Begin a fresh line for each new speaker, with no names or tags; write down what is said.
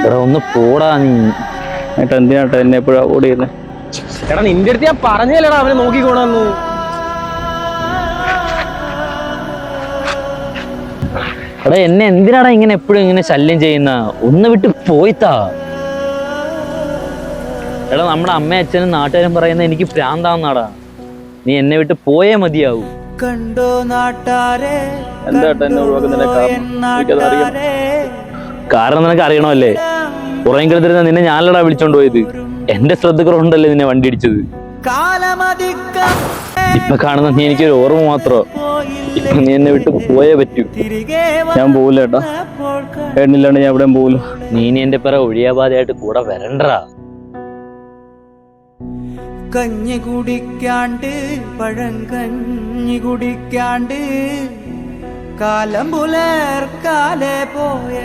എടാ ഒന്ന് പോടാ നീ.
ഏട്ടാ എന്തിനാട്ടോ എന്നെ എപ്പോഴാ ഓടിയിരുന്നെ?
എടാ നിന്റെ അടുത്ത് ഞാൻ പറഞ്ഞല്ലേടാ അവനെ നോക്കിക്കോണെന്ന്.
എടാ എന്നെ എന്തിനാടാ ഇങ്ങനെ എപ്പോഴും ഇങ്ങനെ ശല്യം ചെയ്യുന്ന? ഒന്ന് വിട്ട് പോയിത്താ. എടാ നമ്മുടെ അമ്മയും അച്ഛനും നാട്ടുകാരും പറയുന്ന എനിക്ക് ഭ്രാന്താന്നാടാ. നീ എന്നെ വിട്ട് പോയേ മതിയാവൂ.
കണ്ടോ നാട്ടാരെ,
എന്താ എന്നെ ഒഴിവാക്കുന്നതിന്റെ കാരണം? എനിക്കത് അറിയാം.
കാരണം നിനക്ക് അറിയണമല്ലേ, ഉറങ്ങിക്കിടത്തിരുന്ന നിന്നെ ഞാനല്ലടാ വിളിച്ചോണ്ട് പോയത്. എന്റെ ശ്രദ്ധക്കുറവുണ്ടല്ലേ നിന്നെ വണ്ടി ഇടിച്ചത്. ഇപ്പൊ കാണുന്ന നീ എനിക്കൊരു ഓർമ്മ മാത്രോ. ഇപ്പൊ നീ എന്നെ വിട്ട് പോയേ പറ്റൂ.
ഞാൻ പോവില്ല ഏട്ടാ, ഏട്ടനില്ലാണ്ട് ഞാൻ എവിടെയും പോവില്ല.
നീ എന്റെ പിറ ഒഴിയാബാധയായിട്ട് കൂടെ വരണ്ടടാ.
കഞ്ഞി കുടിക്കാണ്ട് പഴങ്കഞ്ഞി കുടിക്കാണ്ട് കാലം പുലർക്കാലെ പോയ